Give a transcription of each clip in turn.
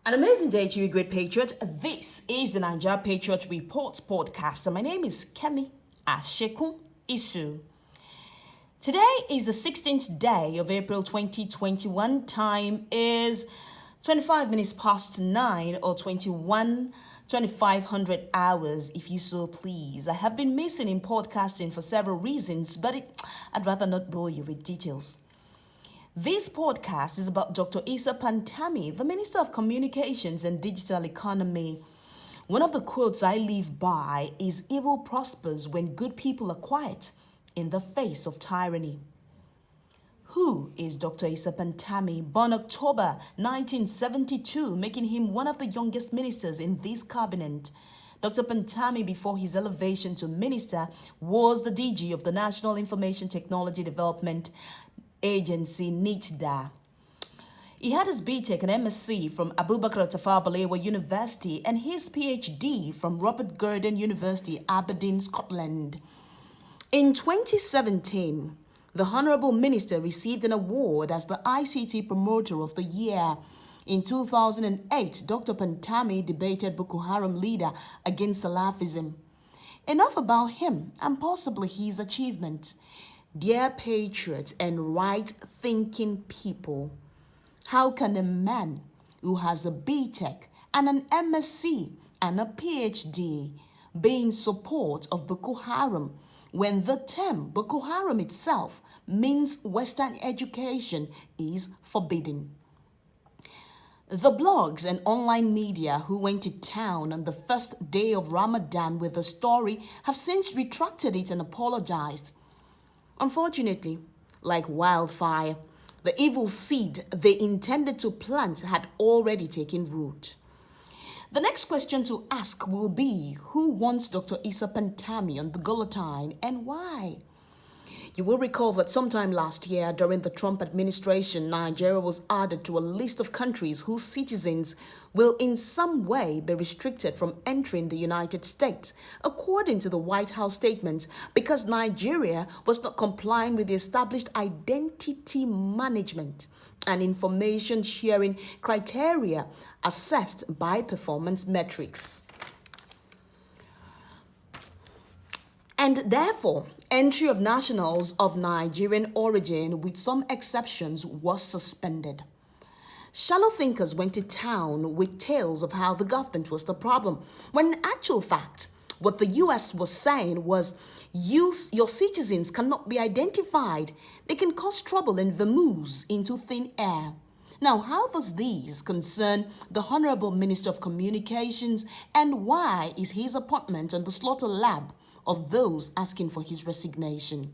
An amazing day to you, great patriot. This is the Niger Patriot Report podcast, and my name is Kemi Ashekun Isu. Today is the 16th day of April 2021. Time is 25 minutes past 9 or 2500 hours, if you so please. I have been missing in podcasting for several reasons, but I'd rather not bore you with details. This podcast is about Dr. Isa Pantami, the Minister of Communications and Digital Economy. One of the quotes I live by is "Evil prospers when good people are quiet in the face of tyranny." Who is Dr. Isa Pantami, born October 1972, making him one of the youngest ministers in this cabinet? Dr. Pantami, before his elevation to minister, was the DG of the National Information Technology Development Agency, NITDA. He had his BTech and MSc from Abubakar Tafawa Balewa University and his PhD from Robert Gurdon University, Aberdeen, Scotland. In 2017, the Honorable Minister received an award as the ICT Promoter of the Year. In 2008, Dr. Pantami debated Boko Haram leader against Salafism. Enough about him and possibly his achievement. Dear patriots and right-thinking people, how can a man who has a BTech and an MSc and a PhD be in support of Boko Haram when the term Boko Haram itself means Western education is forbidden? The blogs and online media who went to town on the first day of Ramadan with the story have since retracted it and apologized. Unfortunately, like wildfire, the evil seed they intended to plant had already taken root. The next question to ask will be, who wants Dr. Isa Pantami on the guillotine and why? You will recall that sometime last year during the Trump administration, Nigeria was added to a list of countries whose citizens will in some way be restricted from entering the United States, according to the White House statement, because Nigeria was not complying with the established identity management and information sharing criteria assessed by performance metrics. And therefore, entry of nationals of Nigerian origin, with some exceptions, was suspended. Shallow thinkers went to town with tales of how the government was the problem, when in actual fact, what the US was saying was, your citizens cannot be identified. They can cause trouble and vamoose into thin air. Now, how does these concern the Honorable Minister of Communications, and why is his appointment on the slaughter lab of those asking for his resignation?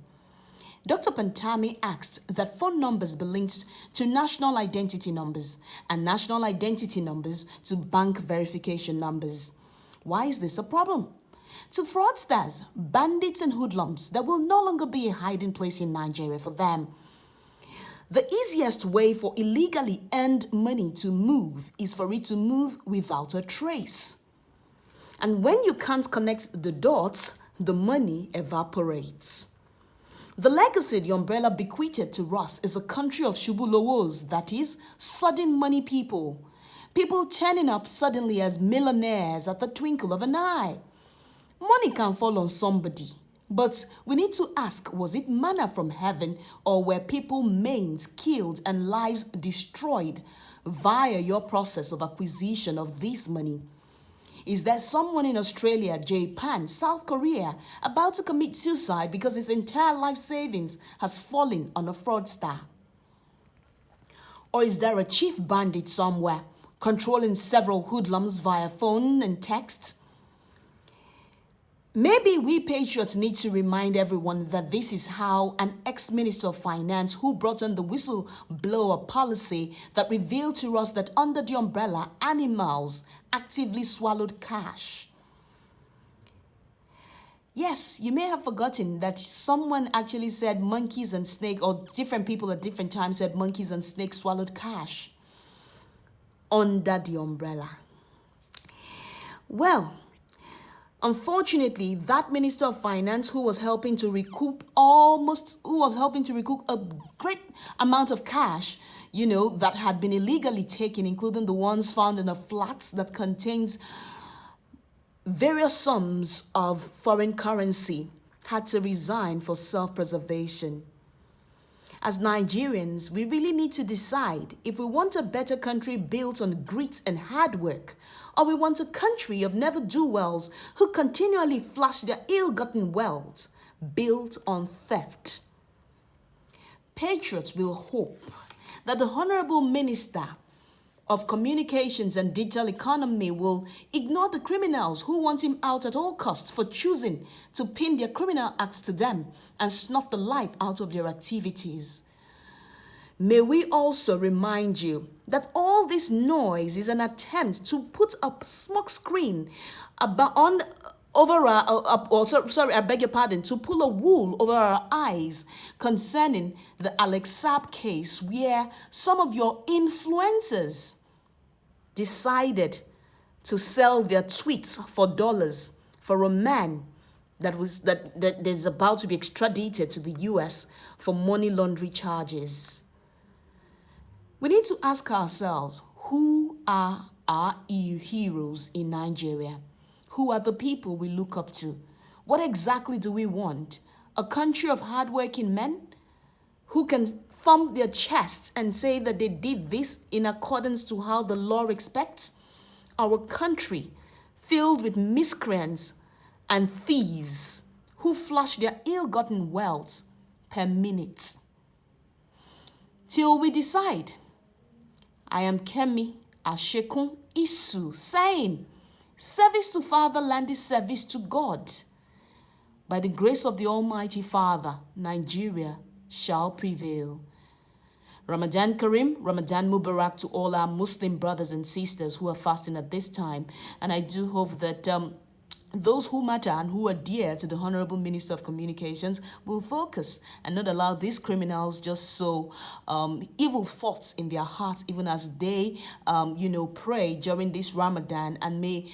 Dr. Pantami asked that phone numbers be linked to national identity numbers and national identity numbers to bank verification numbers. Why is this a problem? To fraudsters, bandits and hoodlums, there will no longer be a hiding place in Nigeria for them. The easiest way for illegally earned money to move is for it to move without a trace. And when you can't connect the dots, the money evaporates. The legacy the umbrella bequeathed to us is a country of shubulowos, that is, sudden money people. People turning up suddenly as millionaires at the twinkle of an eye. Money can fall on somebody, but we need to ask, was it manna from heaven, or were people maimed, killed, and lives destroyed via your process of acquisition of this money? Is there someone in Australia, Japan, South Korea about to commit suicide because his entire life savings has fallen on a fraudster? Or is there a chief bandit somewhere controlling several hoodlums via phone and text? Maybe we patriots need to remind everyone that this is how an ex-minister of finance who brought on the whistleblower policy that revealed to us that under the umbrella, animals actively swallowed cash. Yes, you may have forgotten that someone actually said monkeys and snakes, or different people at different times said monkeys and snakes swallowed cash under the umbrella. Well, unfortunately, that Minister of Finance who was helping to recoup a great amount of cash that had been illegally taken, including the ones found in a flat that contains various sums of foreign currency, had to resign for self-preservation. As Nigerians, we really need to decide if we want a better country built on grit and hard work, or we want a country of never-do-wells who continually flash their ill-gotten wealth built on theft. Patriots will hope that the Honorable Minister of Communications and Digital Economy will ignore the criminals who want him out at all costs for choosing to pin their criminal acts to them and snuff the life out of their activities. May we also remind you that all this noise is an attempt to put a smoke screen to pull a wool over our eyes concerning the Alex Saab case, where some of your influencers decided to sell their tweets for dollars for a man that is about to be extradited to the US for money laundering charges. We need to ask ourselves, who are our heroes in Nigeria? Who are the people we look up to? What exactly do we want? A country of hardworking men who can thump their chests and say that they did this in accordance to how the law expects? Our country filled with miscreants and thieves who flush their ill-gotten wealth per minute. Till we decide. I am Kemi Ashekun Isu saying, service to fatherland is service to God. By the grace of the Almighty Father, Nigeria shall prevail. Ramadan Kareem, Ramadan Mubarak to all our Muslim brothers and sisters who are fasting at this time. And I do hope that those who matter and who are dear to the Honorable Minister of Communications will focus and not allow these criminals just sow evil thoughts in their hearts, even as they, pray during this Ramadan. And may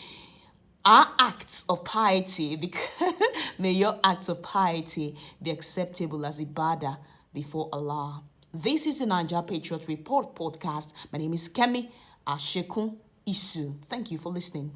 our acts of piety, may your acts of piety be acceptable as ibadah before Allah. This is the Niger Patriot Report podcast. My name is Kemi Ashekun Isu. Thank you for listening.